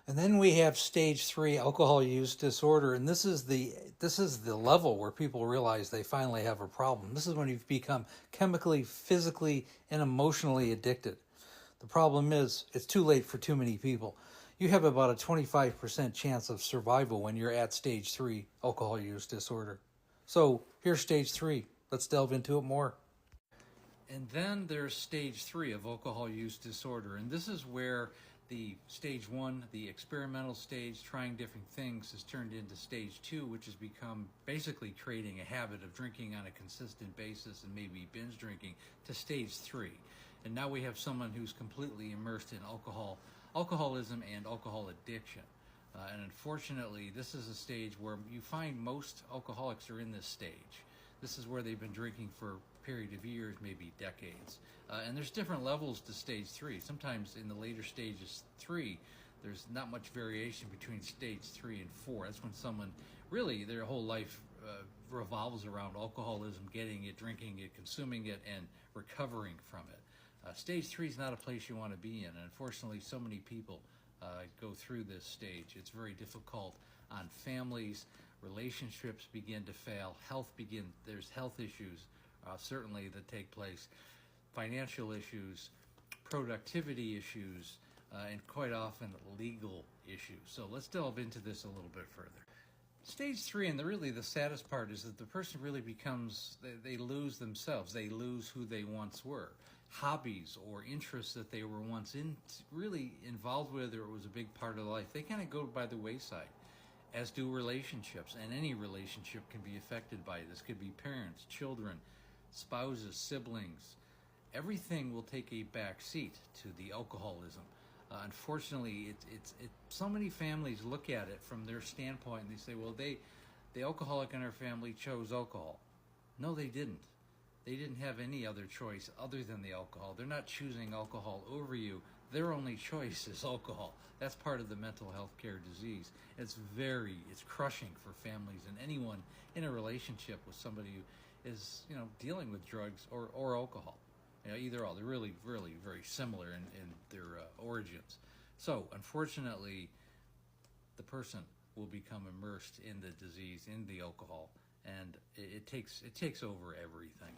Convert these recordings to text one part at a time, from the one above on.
And then we have stage 3 alcohol use disorder, and this is the level where people realize they finally have a problem. This is when you've become chemically, physically, and emotionally addicted. The problem is it's too late for too many people. You have about a 25% chance of survival when you're at stage 3 alcohol use disorder. So here's stage 3. Let's delve into it more. And then there's stage 3 of alcohol use disorder. And this is where the stage 1, the experimental stage, trying different things, has turned into stage 2, which has become basically creating a habit of drinking on a consistent basis and maybe binge drinking, to stage 3. And now we have someone who's completely immersed in alcoholism and alcohol addiction. And unfortunately, this is a stage where you find most alcoholics are in this stage. This is where they've been drinking for a period of years, maybe decades. And there's different levels to stage 3. Sometimes in the later stages 3, there's not much variation between stage 3 and 4. That's when someone really, their whole life revolves around alcoholism, getting it, drinking it, consuming it, and recovering from it. Stage 3 is not a place you want to be in. And unfortunately, so many people go through this stage. It's very difficult on families. Relationships begin to fail. There's health issues certainly that take place. Financial issues, productivity issues, and quite often legal issues. So let's delve into this a little bit further. Stage 3, and really the saddest part, is that the person really they lose themselves. They lose who they once were. Hobbies or interests that they were once really involved with, or it was a big part of life, they kind of go by the wayside, as do relationships. And any relationship can be affected by this. Could be parents, children, spouses, siblings. Everything will take a back seat to the alcoholism. Unfortunately, so many families look at it from their standpoint and they say, well, the alcoholic in our family chose alcohol. No, they didn't. They didn't have any other choice other than the alcohol. They're not choosing alcohol over you. Their only choice is alcohol. That's part of the mental health care disease. It's crushing for families and anyone in a relationship with somebody who is, dealing with drugs or alcohol. Either or. They're really, really very similar in their origins. So, unfortunately, the person will become immersed in the disease, in the alcohol, and it takes over everything.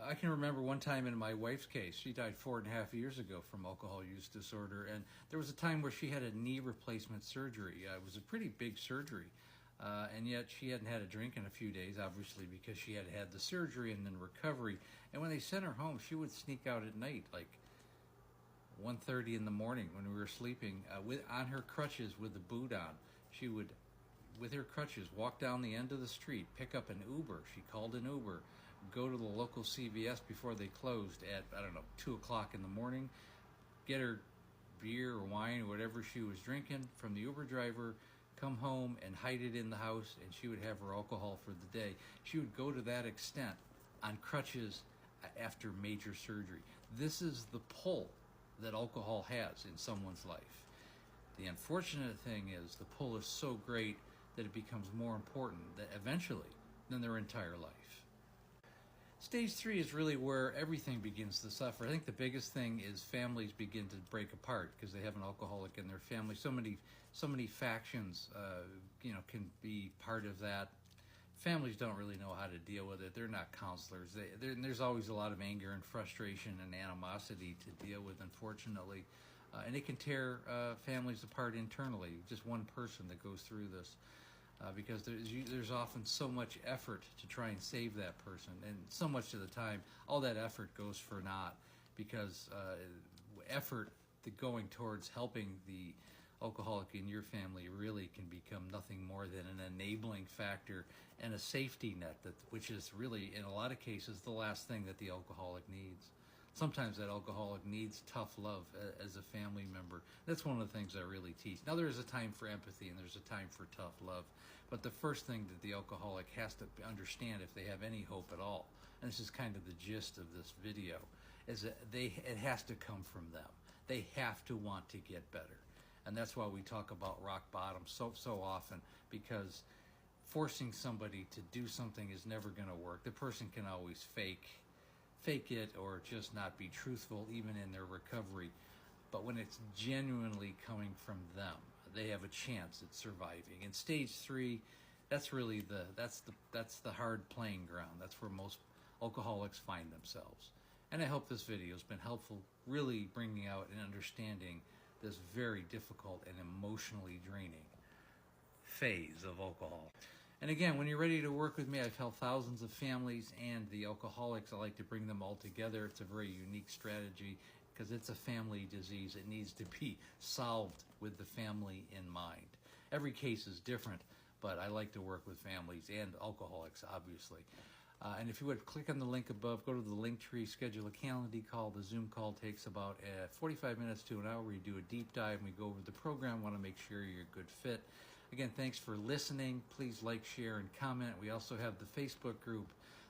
I can remember one time in my wife's case. She died 4.5 years ago from alcohol use disorder, and there was a time where she had a knee replacement surgery. It was a pretty big surgery, and yet she hadn't had a drink in a few days, obviously because she had had the surgery and then recovery. And when they sent her home, she would sneak out at night, like 1:30 in the morning when we were sleeping, on her crutches with the boot on. She would, with her crutches, walk down the end of the street, pick up an Uber. She called an Uber, go to the local CVS before they closed at, 2 o'clock in the morning, get her beer or wine or whatever she was drinking from the Uber driver, come home and hide it in the house, and she would have her alcohol for the day. She would go to that extent on crutches after major surgery. This is the pull that alcohol has in someone's life. The unfortunate thing is the pull is so great that it becomes more important that eventually than their entire life. Stage 3 is really where everything begins to suffer. I think the biggest thing is families begin to break apart because they have an alcoholic in their family. So many factions, can be part of that. Families don't really know how to deal with it. They're not counselors. There's always a lot of anger and frustration and animosity to deal with, unfortunately. And it can tear families apart internally. Just one person that goes through this. Because there's often so much effort to try and save that person. And so much of the time, all that effort goes for naught. Because effort going towards helping the alcoholic in your family really can become nothing more than an enabling factor and a safety net, which is really, in a lot of cases, the last thing that the alcoholic needs. Sometimes that alcoholic needs tough love as a family member. That's one of the things I really teach. Now, there is a time for empathy and there's a time for tough love. But the first thing that the alcoholic has to understand, if they have any hope at all, and this is kind of the gist of this video, is that it has to come from them. They have to want to get better. And that's why we talk about rock bottom so often, because forcing somebody to do something is never going to work. The person can always fake it or just not be truthful even in their recovery. But when it's genuinely coming from them, they have a chance at surviving. In stage 3, that's really that's the hard playing ground. That's where most alcoholics find themselves. And I hope this video has been helpful, really bringing out and understanding this very difficult and emotionally draining phase of alcohol. And again, when you're ready to work with me, I've helped thousands of families and the alcoholics. I like to bring them all together. It's a very unique strategy because it's a family disease. It needs to be solved with the family in mind. Every case is different, but I like to work with families and alcoholics, obviously. And if you would click on the link above, go to the link tree, schedule a Calendly call. The Zoom call takes about 45 minutes to an hour. We do a deep dive and we go over the program. Want to make sure you're a good fit. Again, thanks for listening. Please like, share, and comment. We also have the Facebook group.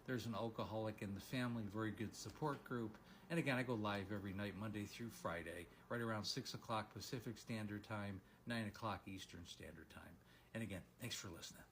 There's an Alcoholic in the Family, very good support group. And again, I go live every night, Monday through Friday, right around 6 o'clock Pacific Standard Time, 9 o'clock Eastern Standard Time. And again, thanks for listening.